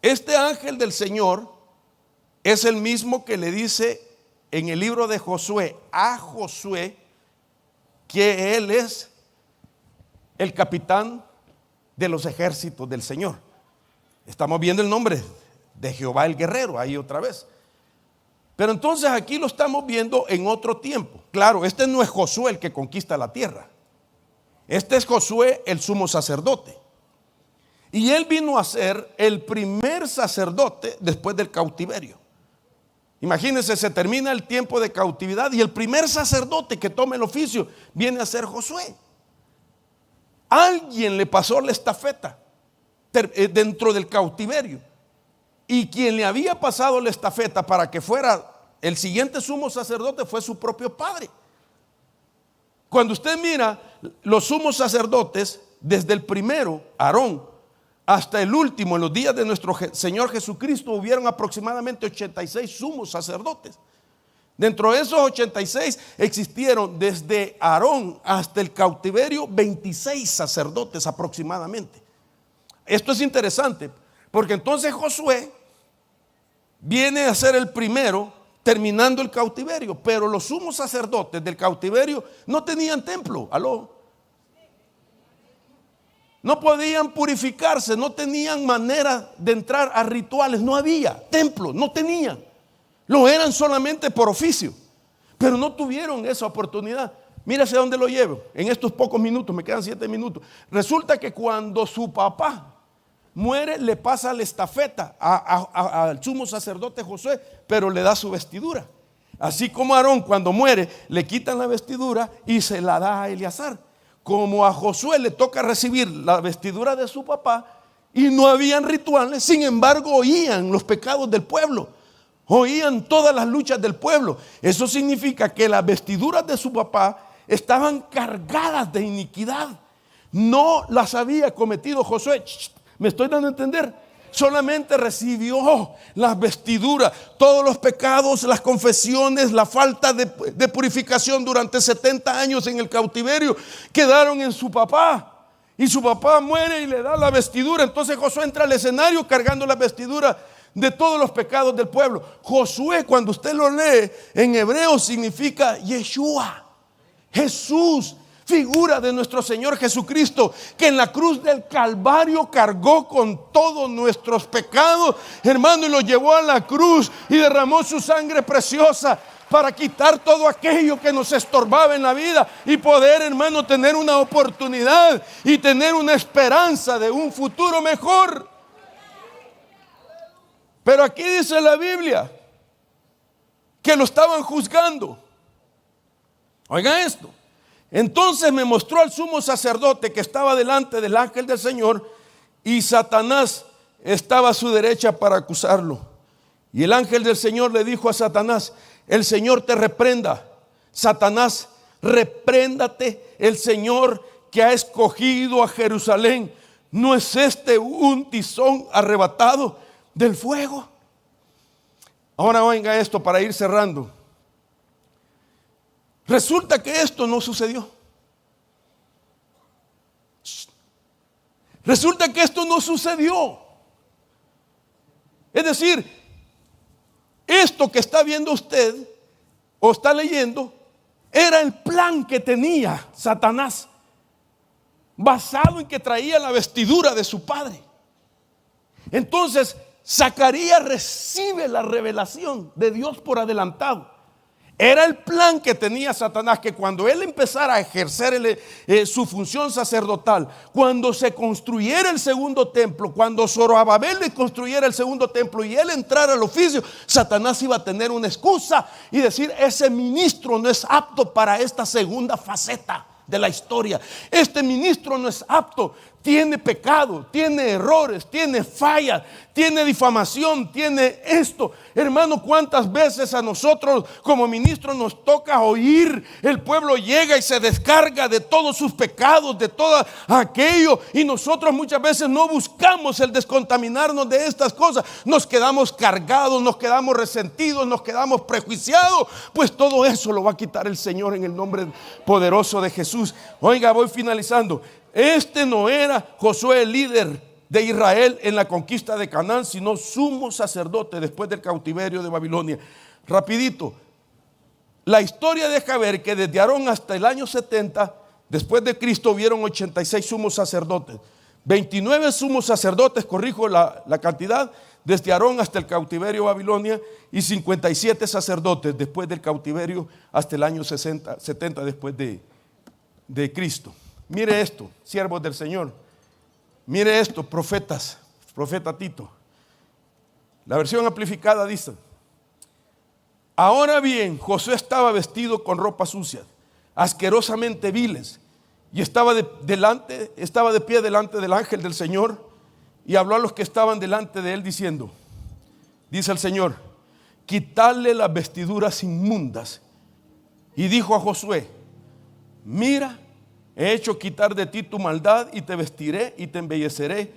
Este ángel del Señor es el mismo que le dice en el libro de Josué a Josué que él es el capitán de los ejércitos del Señor. Estamos viendo el nombre de Jehová el guerrero ahí otra vez. Pero entonces aquí lo estamos viendo en otro tiempo. Claro, este no es Josué el que conquista la tierra. Este es Josué el sumo sacerdote. Y él vino a ser el primer sacerdote después del cautiverio. Imagínense, se termina el tiempo de cautividad y el primer sacerdote que toma el oficio viene a ser Josué. Alguien le pasó la estafeta dentro del cautiverio. Y quien le había pasado la estafeta para que fuera el siguiente sumo sacerdote fue su propio padre. Cuando usted mira los sumos sacerdotes, desde el primero, Aarón, hasta el último, en los días de nuestro Señor Jesucristo, hubieron aproximadamente 86 sumos sacerdotes. Dentro de esos 86 existieron desde Aarón hasta el cautiverio 26 sacerdotes aproximadamente. Esto es interesante, porque entonces Josué viene a ser el primero terminando el cautiverio, pero los sumos sacerdotes del cautiverio no tenían templo. ¿Aló? No podían purificarse, no tenían manera de entrar a rituales, no había templo, no tenían. Lo eran solamente por oficio, pero no tuvieron esa oportunidad. Mira hacia dónde lo llevo en estos pocos minutos, me quedan 7 minutos. Resulta que cuando su papá muere, le pasa la estafeta al sumo sacerdote Josué, pero le da su vestidura. Así como Aarón cuando muere, le quitan la vestidura y se la da a Eleazar. Como a Josué le toca recibir la vestidura de su papá y no habían rituales, sin embargo oían los pecados del pueblo, oían todas las luchas del pueblo. Eso significa que las vestiduras de su papá estaban cargadas de iniquidad. No las había cometido Josué. ¿Me estoy dando a entender? Solamente recibió las vestiduras, todos los pecados, las confesiones, la falta de purificación durante 70 años en el cautiverio quedaron en su papá. Y su papá muere y le da la vestidura. Entonces Josué entra al escenario cargando la vestidura de todos los pecados del pueblo. Josué, cuando usted lo lee en hebreo, significa Yeshua, Jesús. Figura de nuestro Señor Jesucristo, que en la cruz del Calvario cargó con todos nuestros pecados, hermano, y los llevó a la cruz y derramó su sangre preciosa para quitar todo aquello que nos estorbaba en la vida y poder, hermano, tener una oportunidad y tener una esperanza de un futuro mejor. Pero aquí dice la Biblia que lo estaban juzgando. Oiga esto. Entonces me mostró al sumo sacerdote que estaba delante del ángel del Señor, y Satanás estaba a su derecha para acusarlo. Y el ángel del Señor le dijo a Satanás: el Señor te reprenda, Satanás, repréndate el Señor que ha escogido a Jerusalén. ¿No es este un tizón arrebatado del fuego? Ahora oiga esto para ir cerrando. Resulta que esto no sucedió. Resulta que esto no sucedió. Es decir, esto que está viendo usted o está leyendo era el plan que tenía Satanás, basado en que traía la vestidura de su padre. Entonces Zacarías recibe la revelación de Dios por adelantado. Era el plan que tenía Satanás, que cuando él empezara a ejercer su función sacerdotal, cuando se construyera el segundo templo, cuando Zorobabel le construyera el segundo templo y él entrara al oficio, Satanás iba a tener una excusa y decir: ese ministro no es apto para esta segunda faceta de la historia. Este ministro no es apto, tiene pecado, tiene errores, tiene fallas, tiene difamación, tiene esto. Hermano, ¿cuántas veces a nosotros como ministros nos toca oír? El pueblo llega y se descarga de todos sus pecados, de todo aquello, y nosotros muchas veces no buscamos el descontaminarnos de estas cosas. Nos quedamos cargados, nos quedamos resentidos, nos quedamos prejuiciados. Pues todo eso lo va a quitar el Señor en el nombre poderoso de Jesús. Oiga, voy finalizando. Este no era Josué el líder de Israel en la conquista de Canaán, sino sumo sacerdote después del cautiverio de Babilonia. Rapidito, la historia deja ver que desde Aarón hasta el año 70 después de Cristo hubieron 86 sumos sacerdotes, 29 sumos sacerdotes, corrijo la cantidad, desde Aarón hasta el cautiverio de Babilonia, y 57 sacerdotes después del cautiverio hasta el año 70 después de Cristo. Mire esto, siervos del Señor. Mire esto, profetas, profeta Tito. La versión amplificada dice: ahora bien, Josué estaba vestido con ropas sucias, asquerosamente viles, y estaba de pie delante del ángel del Señor, y habló a los que estaban delante de él diciendo: dice el Señor, quitadle las vestiduras inmundas. Y dijo a Josué: mira, he hecho quitar de ti tu maldad y te vestiré y te embelleceré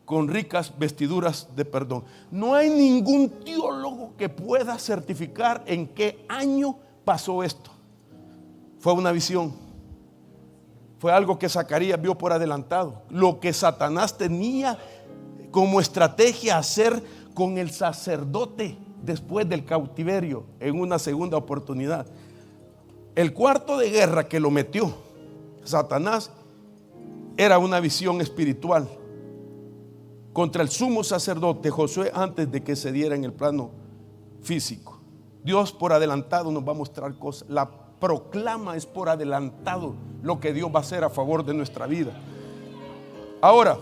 con ricas vestiduras de perdón. No hay ningún teólogo que pueda certificar en qué año pasó esto. Fue una visión. Fue algo que Zacarías vio por adelantado. Lo que Satanás tenía como estrategia hacer con el sacerdote después del cautiverio en una segunda oportunidad. El cuarto de guerra que lo metió Satanás era una visión espiritual contra el sumo sacerdote Josué antes de que se diera en el plano físico. Dios por adelantado nos va a mostrar cosas. La proclama es por adelantado lo que Dios va a hacer a favor de nuestra vida. Ahora,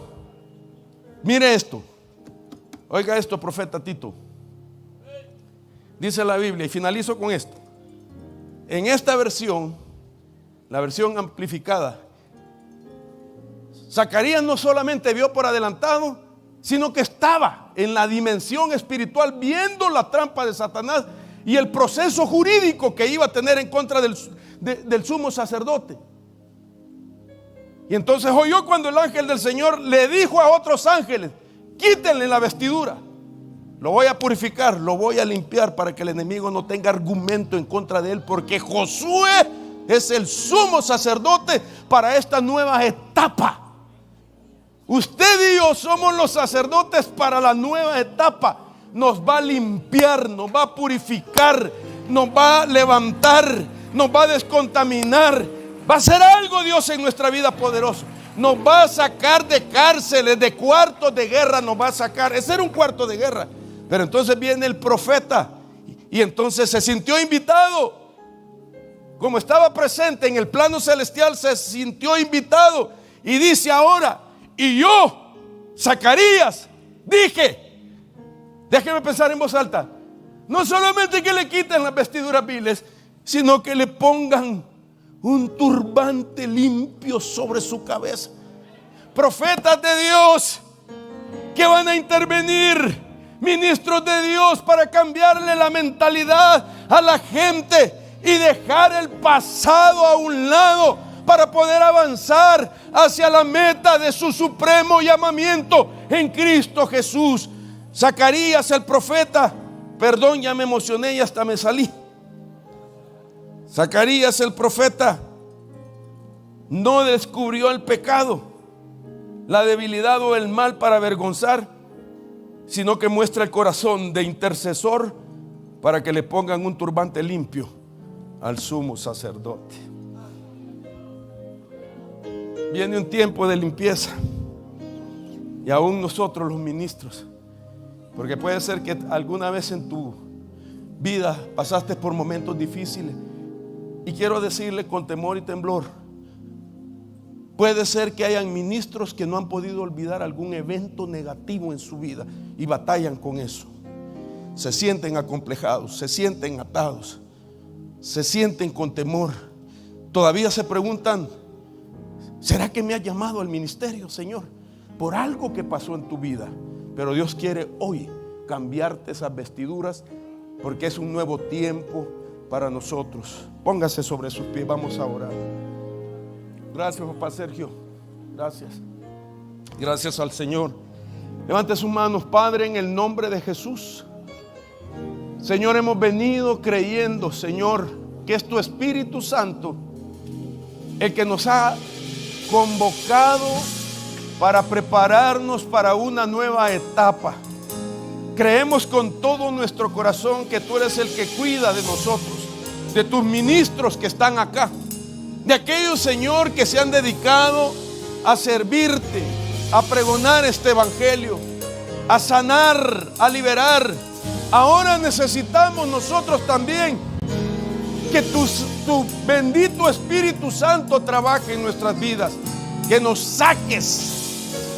mire esto. Oiga esto, profeta Tito. Dice la Biblia, y finalizo con esto. En esta versión, la versión amplificada, Zacarías no solamente vio por adelantado, sino que estaba en la dimensión espiritual viendo la trampa de Satanás y el proceso jurídico que iba a tener en contra del sumo sacerdote. Y entonces oyó cuando el ángel del Señor le dijo a otros ángeles: quítenle la vestidura, lo voy a purificar, lo voy a limpiar para que el enemigo no tenga argumento en contra de él, porque Josué es el sumo sacerdote para esta nueva etapa. Usted y yo somos los sacerdotes para la nueva etapa. Nos va a limpiar, nos va a purificar, nos va a levantar, nos va a descontaminar. Va a hacer algo Dios en nuestra vida poderoso. Nos va a sacar de cárceles, de cuartos de guerra, nos va a sacar. Ese era un cuarto de guerra. Pero entonces viene el profeta y entonces se sintió invitado. Como estaba presente en el plano celestial, se sintió invitado y dice ahora: y yo, Zacarías, dije, déjeme pensar en voz alta, no solamente que le quiten las vestiduras viles, sino que le pongan un turbante limpio sobre su cabeza. Profetas de Dios que van a intervenir, ministros de Dios, para cambiarle la mentalidad a la gente y dejar el pasado a un lado para poder avanzar hacia la meta de su supremo llamamiento en Cristo Jesús. Zacarías el profeta, perdón, ya me emocioné y hasta me salí. Zacarías el profeta no descubrió el pecado, la debilidad o el mal para avergonzar, sino que muestra el corazón de intercesor para que le pongan un turbante limpio al sumo sacerdote. Viene un tiempo de limpieza, y aún nosotros los ministros, porque puede ser que alguna vez en tu vida pasaste por momentos difíciles. Y quiero decirle con temor y temblor, puede ser que hayan ministros que no han podido olvidar algún evento negativo en su vida y batallan con eso. Se sienten acomplejados, se sienten atados, se sienten con temor. Todavía se preguntan: ¿será que me has llamado al ministerio, Señor? Por algo que pasó en tu vida. Pero Dios quiere hoy cambiarte esas vestiduras, porque es un nuevo tiempo para nosotros. Póngase sobre sus pies, vamos a orar. Gracias, papá Sergio. Gracias. Gracias al Señor. Levante sus manos, Padre, en el nombre de Jesús. Señor, hemos venido creyendo, Señor, que es tu Espíritu Santo el que nos ha convocado para prepararnos para una nueva etapa. Creemos con todo nuestro corazón que tú eres el que cuida de nosotros, de tus ministros que están acá, de aquellos, Señor, que se han dedicado a servirte, a pregonar este evangelio, a sanar, a liberar. Ahora necesitamos nosotros también que tu bendito Espíritu Santo trabaje en nuestras vidas, que nos saques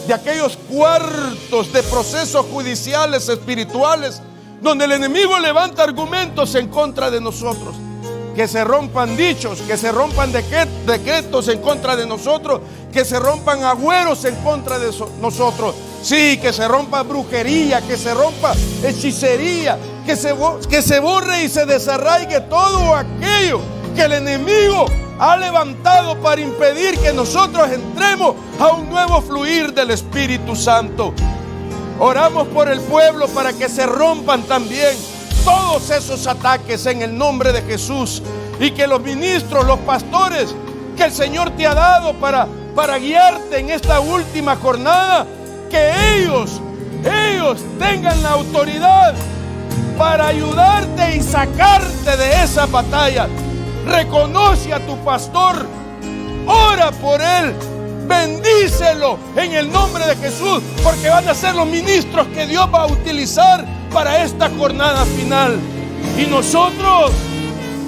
de aquellos cuartos de procesos judiciales espirituales donde el enemigo levanta argumentos en contra de nosotros. Que se rompan dichos, que se rompan decretos en contra de nosotros, que se rompan agüeros en contra de nosotros. Sí, que se rompa brujería, que se rompa hechicería, que se borre y se desarraigue todo aquello que el enemigo ha levantado para impedir que nosotros entremos a un nuevo fluir del Espíritu Santo. Oramos por el pueblo para que se rompan también todos esos ataques en el nombre de Jesús, y que los ministros, los pastores que el Señor te ha dado para guiarte en esta última jornada, que ellos tengan la autoridad para ayudarte y sacarte de esa batalla. Reconoce a tu pastor, ora por él, bendícelo en el nombre de Jesús, porque van a ser los ministros que Dios va a utilizar para esta jornada final. Y nosotros,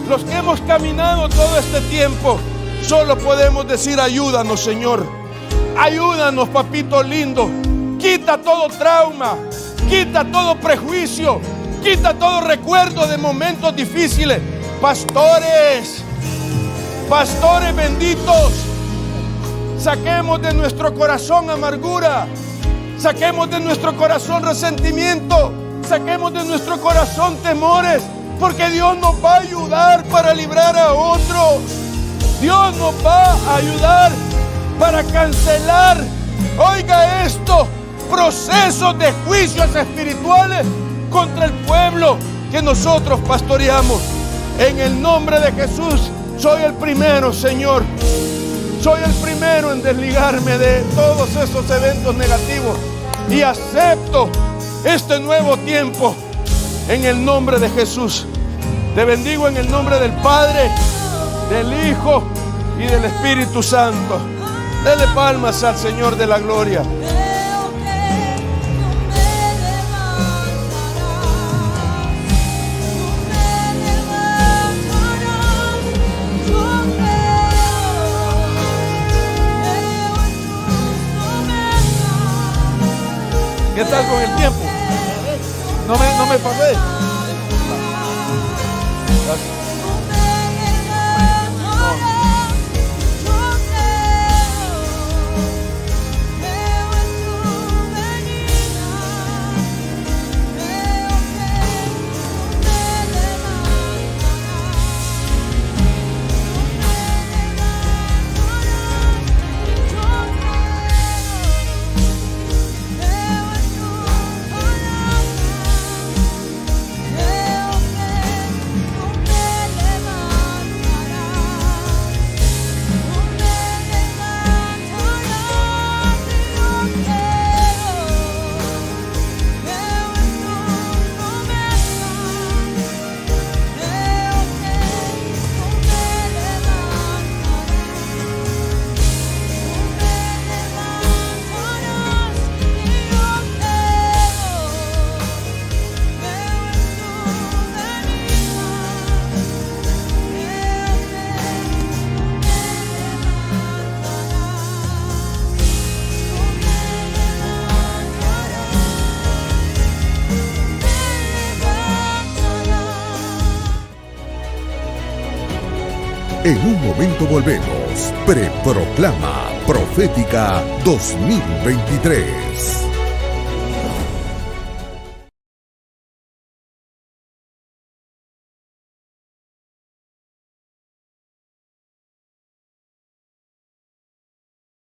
los que hemos caminado todo este tiempo, solo podemos decir: ayúdanos, Señor, ayúdanos, papito lindo. Quita todo trauma, quita todo prejuicio, quita todo recuerdo de momentos difíciles. Pastores benditos, saquemos de nuestro corazón amargura, saquemos de nuestro corazón resentimiento, saquemos de nuestro corazón temores, porque Dios nos va a ayudar para librar a otros. Dios nos va a ayudar para cancelar, oiga esto, procesos de juicios espirituales contra el pueblo que nosotros pastoreamos. En el nombre de Jesús, soy el primero, Señor. Soy el primero en desligarme de todos esos eventos negativos y acepto este nuevo tiempo en el nombre de Jesús. Te bendigo en el nombre del Padre, del Hijo y del Espíritu Santo. Dele palmas al Señor de la gloria. ¿Qué tal con el tiempo? No me pasé. Gracias. En un momento volvemos. Preproclama Profética 2023.